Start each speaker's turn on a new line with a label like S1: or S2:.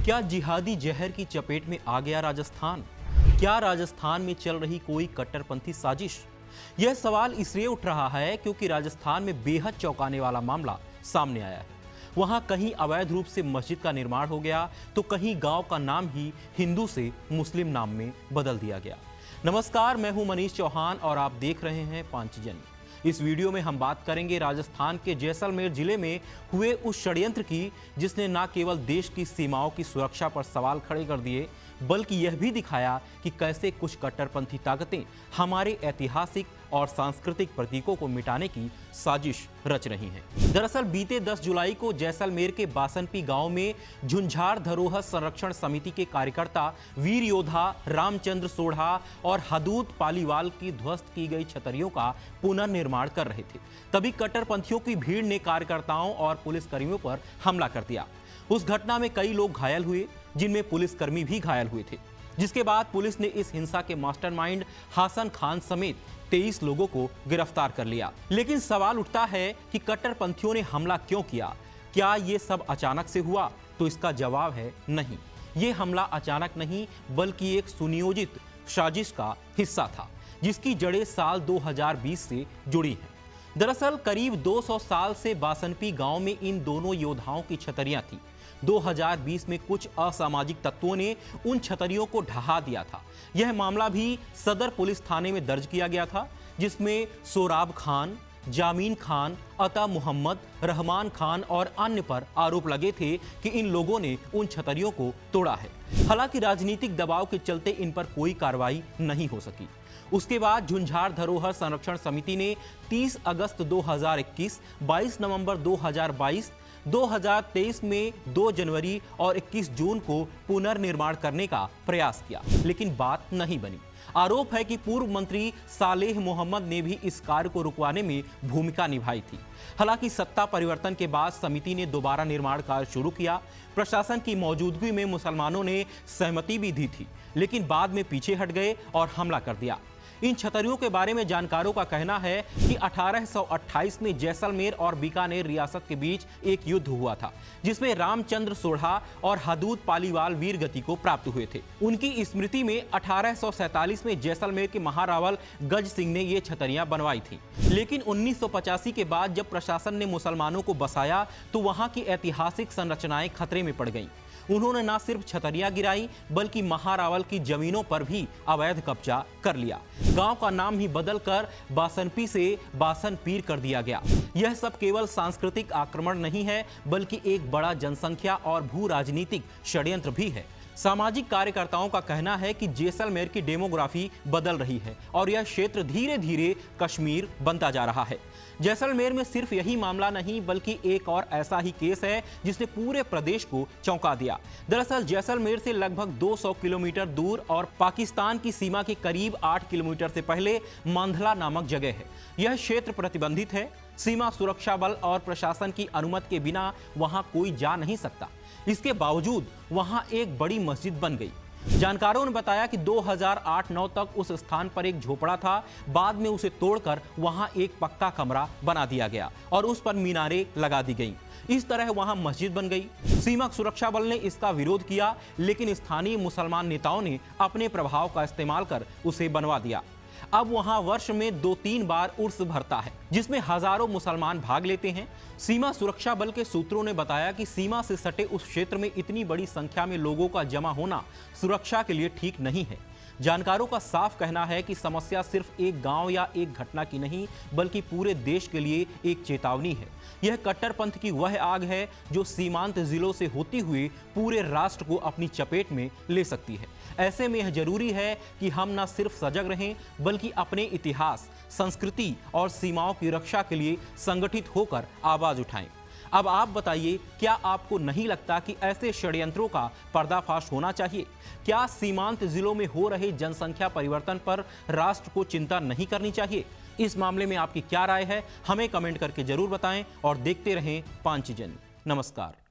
S1: क्या जिहादी जहर की चपेट में आ गया राजस्थान? क्या राजस्थान में चल रही कोई कट्टरपंथी साजिश? यह सवाल इसलिए उठ रहा है क्योंकि राजस्थान में बेहद चौंकाने वाला मामला सामने आया है। वहां कहीं अवैध रूप से मस्जिद का निर्माण हो गया तो कहीं गांव का नाम ही हिंदू से मुस्लिम नाम में बदल दिया गया। नमस्कार, मैं हूं मनीष चौहान और आप देख रहे हैं पांचजन। इस वीडियो में हम बात करेंगे राजस्थान के जैसलमेर जिले में हुए उस षड्यंत्र की जिसने न केवल देश की सीमाओं की सुरक्षा पर सवाल खड़े कर दिए बल्कि यह भी दिखाया कि कैसे कुछ कट्टरपंथी ताकतें हमारे ऐतिहासिक और सांस्कृतिक प्रतीकों को मिटाने की साजिश रच रही हैं। दरअसल बीते 10 जुलाई को जैसलमेर के बासनपी गांव में झुंझार धरोहर संरक्षण समिति के कार्यकर्ता वीर योद्धा रामचंद्र सोढ़ा और हदूद पालीवाल की ध्वस्त की गई छतरियों का पुनर्निर्माण कर रहे थे। तभी कट्टरपंथियों की भीड़ ने कार्यकर्ताओं और पुलिसकर्मियों पर हमला कर दिया। उस घटना में कई लोग घायल हुए, जिनमें पुलिसकर्मी भी घायल हुए थे, जिसके बाद पुलिस ने इस हिंसा के मास्टरमाइंड हासन खान समेत 23 लोगों को गिरफ्तार कर लिया। लेकिन सवाल उठता है कि कट्टरपंथियों ने हमला क्यों किया? क्या ये सब अचानक से हुआ? तो इसका जवाब है नहीं। ये हमला अचानक नहीं बल्कि एक सुनियोजित साजिश का हिस्सा था जिसकी जड़ें साल 2020 से जुड़ी हैं। दरअसल करीब 200 साल से बासनपी गांव में इन दोनों योद्धाओं की छतरियां थी। 2020 में कुछ असामाजिक तत्वों ने उन छतरियों को ढहा दिया था। यह मामला भी सदर पुलिस थाने में दर्ज किया गया था, जिसमें सोराब खान, जामीन खान, अता मोहम्मद, रहमान खान और अन्य पर आरोप लगे थे कि इन लोगों ने उन छतरियों को तोड़ा है। हालांकि राजनीतिक दबाव के चलते इन पर कोई कार्रवाई नहीं हो सकी। उसके बाद झुंझार धरोहर संरक्षण समिति ने 30 अगस्त 2021, 22 नवंबर 2022, 2023 में 2 जनवरी और 21 जून को पुनर्निर्माण करने का प्रयास किया, लेकिन बात नहीं बनी। आरोप है कि पूर्व मंत्री सालेह मोहम्मद ने भी इस कार्य को रुकवाने में भूमिका निभाई थी। हालांकि सत्ता परिवर्तन के बाद समिति ने दोबारा निर्माण कार्य शुरू किया। प्रशासन की मौजूदगी में मुसलमानों ने सहमति भी दी थी, लेकिन बाद में पीछे हट गए और हमला कर दिया। इन छतरियों के बारे में जानकारों का कहना है कि 1828 में जैसलमेर और बीकानेर रियासत के बीच एक युद्ध हुआ था, जिसमें रामचंद्र सोढ़ा और हदूद पालीवाल वीर गति को प्राप्त हुए थे। उनकी स्मृति में 1847 में जैसलमेर के महारावल गज सिंह ने ये छतरियां बनवाई थी। लेकिन 1985 के बाद जब प्रशासन ने मुसलमानों को बसाया तो वहां की ऐतिहासिक संरचनाएं खतरे में पड़ गईं। उन्होंने न सिर्फ छतरियां गिराई बल्कि महारावल की जमीनों पर भी अवैध कब्जा कर लिया। गांव का नाम ही बदलकर बासनपी से बासनपीर कर दिया गया। यह सब केवल सांस्कृतिक आक्रमण नहीं है बल्कि एक बड़ा जनसंख्या और भू राजनीतिक षड्यंत्र भी है। सामाजिक कार्यकर्ताओं का कहना है कि जैसलमेर की डेमोग्राफी बदल रही है और यह क्षेत्र धीरे धीरे कश्मीर बनता जा रहा है। जैसलमेर में सिर्फ यही मामला नहीं बल्कि एक और ऐसा ही केस है जिसने पूरे प्रदेश को चौंका दिया। दरअसल जैसलमेर से लगभग 200 किलोमीटर दूर और पाकिस्तान की सीमा के करीब 8 किलोमीटर से पहले मांधला नामक जगह है। यह क्षेत्र प्रतिबंधित है। सीमा सुरक्षा बल और प्रशासन की अनुमति के बिना वहां कोई जा नहीं सकता। इसके बावजूद वहां एक बड़ी मस्जिद बन गई। जानकारों ने बताया कि 2008-9 तक उस स्थान पर एक झोपड़ा था। बाद में उसे तोड़कर वहां एक पक्का कमरा बना दिया गया और उस पर मीनारें लगा दी गईं। इस तरह वहां मस्जिद बन गई। सीमा सुरक्षा बल ने इसका विरोध किया, लेकिन स्थानीय मुसलमान नेताओं ने अपने प्रभाव का इस्तेमाल कर उसे बनवा दिया। अब वहां वर्ष में 2-3 बार उर्स भरता है, जिसमें हजारों मुसलमान भाग लेते हैं। सीमा सुरक्षा बल के सूत्रों ने बताया कि सीमा से सटे उस क्षेत्र में इतनी बड़ी संख्या में लोगों का जमा होना सुरक्षा के लिए ठीक नहीं है। जानकारों का साफ कहना है कि समस्या सिर्फ एक गांव या एक घटना की नहीं बल्कि पूरे देश के लिए एक चेतावनी है। यह कट्टरपंथ की वह आग है जो सीमांत जिलों से होती हुई पूरे राष्ट्र को अपनी चपेट में ले सकती है। ऐसे में यह जरूरी है कि हम न सिर्फ सजग रहें बल्कि अपने इतिहास, संस्कृति और सीमाओं की रक्षा के लिए संगठित होकर आवाज उठाएं। अब आप बताइए, क्या आपको नहीं लगता कि ऐसे षड्यंत्रों का पर्दाफाश होना चाहिए? क्या सीमांत जिलों में हो रहे जनसंख्या परिवर्तन पर राष्ट्र को चिंता नहीं करनी चाहिए? इस मामले में आपकी क्या राय है? हमें कमेंट करके जरूर बताएं और देखते रहें पांचजन। नमस्कार।